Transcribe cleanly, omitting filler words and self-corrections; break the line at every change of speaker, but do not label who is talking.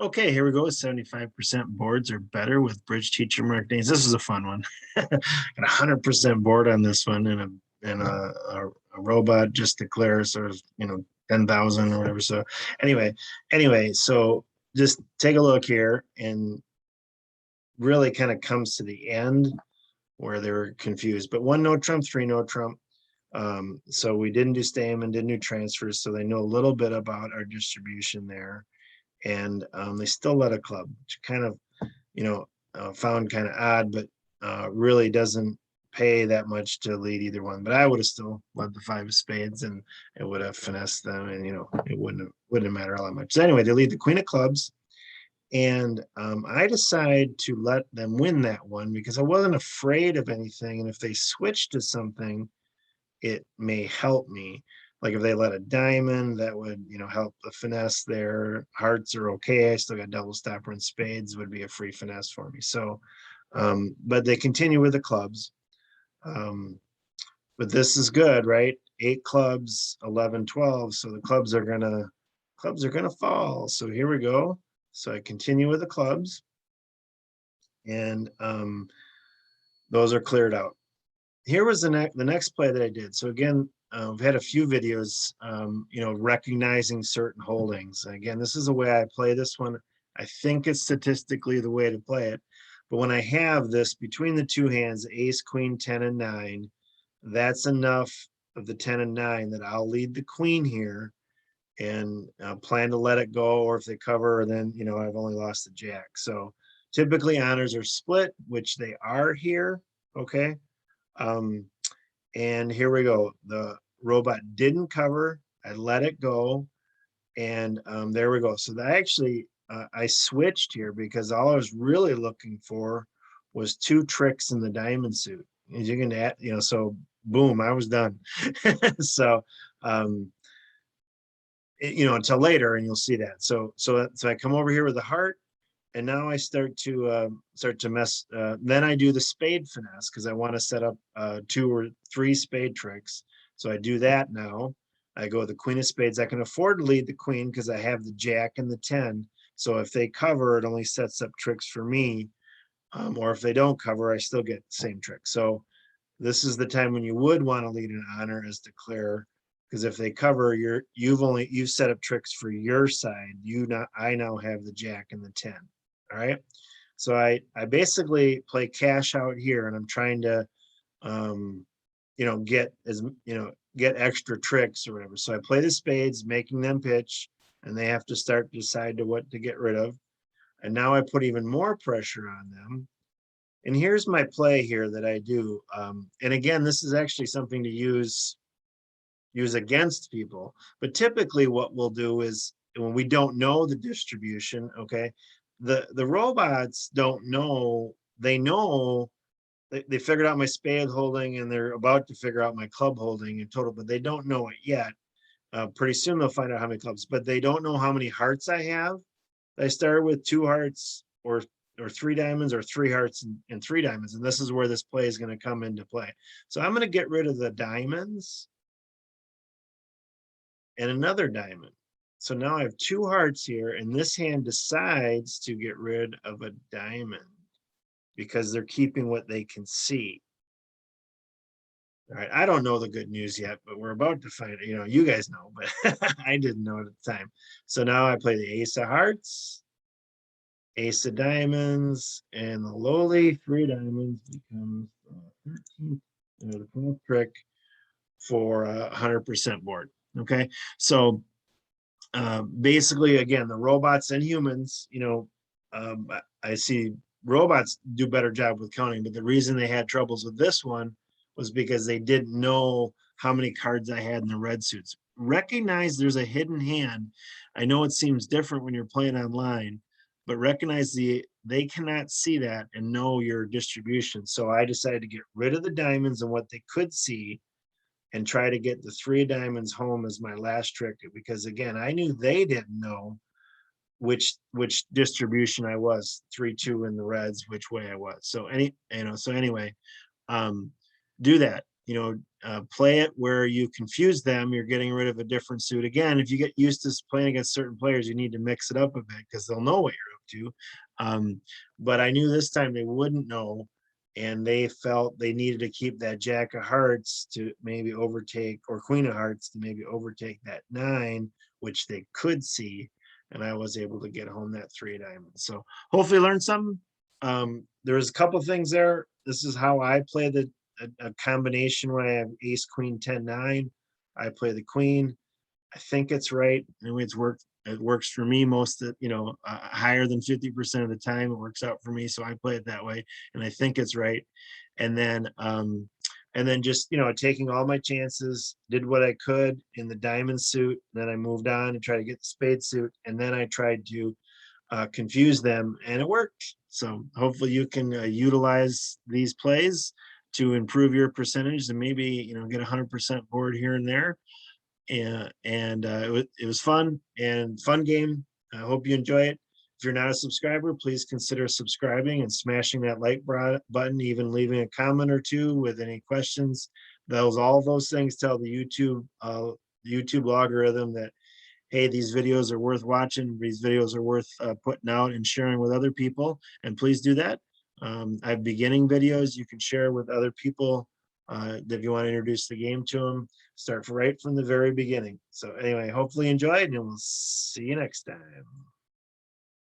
Okay, here we go. 75% boards are better with Bridge Teacher Mark Nehs. This is a fun one. Got 100% board on this one, and a robot just declares sort of 10,000 or whatever. So anyway, so just take a look here and really kind of comes to the end where they were confused. But one no trump, three no trump. So we didn't do Stamen, didn't do transfers, so they know a little bit about our distribution there. And they still led a club, which kind of, found kind of odd, but really doesn't pay that much to lead either one. But I would have still led the five of spades, and it would have finessed them, and it wouldn't matter all that much. So anyway, they lead the queen of clubs, and I decide to let them win that one because I wasn't afraid of anything, and if they switched to something, it may help me. Like if they let a diamond, that would, help the finesse there. Hearts are okay. I still got double stopper and spades would be a free finesse for me. So, but they continue with the clubs. But this is good, right? 8 clubs, 11, 12. So the clubs are gonna fall. So here we go. So I continue with the clubs, and those are cleared out. Here was the next play that I did. So again, I've had a few videos, recognizing certain holdings. Again, this is the way I play this one. I think it's statistically the way to play it. But when I have this between the two hands, ace, queen, 10, and 9, that's enough of the 10 and 9 that I'll lead the queen here and plan to let it go. Or if they cover, then, I've only lost the jack. So typically honors are split, which they are here. Okay. And here we go. The robot didn't cover. I let it go. And there we go. So that actually, I switched here because all I was really looking for was 2 tricks in the diamond suit. As you can add, so boom, I was done. So, until later, and you'll see that. So I come over here with the heart, and now I start to mess. Then I do the spade finesse because I want to set up 2 or 3 spade tricks. So I do that now. I go with the queen of spades. I can afford to lead the queen because I have the jack and the 10. So if they cover, it only sets up tricks for me. Or if they don't cover, I still get the same trick. So this is the time when you would want to lead an honor as declare, because if they cover, you've set up tricks for your side. I now have the jack and the 10. All right. So I basically play cash out here, and I'm trying to get extra tricks or whatever. So I play the spades, making them pitch, and they have to start to decide to what to get rid of. And now I put even more pressure on them. And here's my play here that I do. And again, this is actually something to use against people. But typically what we'll do is when we don't know the distribution, okay, the robots don't know, they know they figured out my spade holding, and they're about to figure out my club holding in total, but they don't know it yet. Pretty soon they'll find out how many clubs, but they don't know how many hearts I have. I started with 2 hearts or 3 diamonds, or 3 hearts and 3 diamonds. And this is where this play is going to come into play. So I'm going to get rid of the diamonds and another diamond. So now I have 2 hearts here, and this hand decides to get rid of a diamond because they're keeping what they can see. All right, I don't know the good news yet, but we're about to find it. You guys know, but I didn't know at the time. So now I play the ace of hearts, ace of diamonds, and the lowly 3 diamonds becomes 13th, the 12th trick for 100% board. Okay, so basically, again, the robots and humans, I see robots do better job with counting, but the reason they had troubles with this one was because they didn't know how many cards I had in the red suits. Recognize there's a hidden hand. I know it seems different when you're playing online, but recognize they cannot see that and know your distribution. So I decided to get rid of the diamonds and what they could see, and try to get the 3 diamonds home as my last trick, because again, I knew they didn't know which distribution I was, 3-2 in the reds, which way I was. So anyway, do that. play it where you confuse them, you're getting rid of a different suit. Again, if you get used to playing against certain players, you need to mix it up a bit because they'll know what you're up to. But I knew this time they wouldn't know, and they felt they needed to keep that Jack of Hearts to maybe overtake, or Queen of Hearts to maybe overtake that 9, which they could see. And I was able to get home that 3 of diamonds. So hopefully learn something. There's a couple things there. This is how I play a combination when I have ace, queen, 10, 9. I play the queen. I think it's right. Anyway, it works for me most of, higher than 50% of the time. It works out for me. So I play it that way. And I think it's right. And then just, taking all my chances, did what I could in the diamond suit. Then I moved on and tried to get the spade suit. And then I tried to confuse them, and it worked. So hopefully you can utilize these plays to improve your percentage and maybe get 100% board here and there. It was fun and fun game. I hope you enjoy it. If you're not a subscriber, please consider subscribing and smashing that like button, even leaving a comment or two with any questions. All those things tell the YouTube algorithm that, hey, these videos are worth watching. These videos are worth putting out and sharing with other people. And please do that. I have beginning videos you can share with other people if you want to introduce the game to them. Start right from the very beginning. So anyway, hopefully you enjoyed, and we'll see you next time.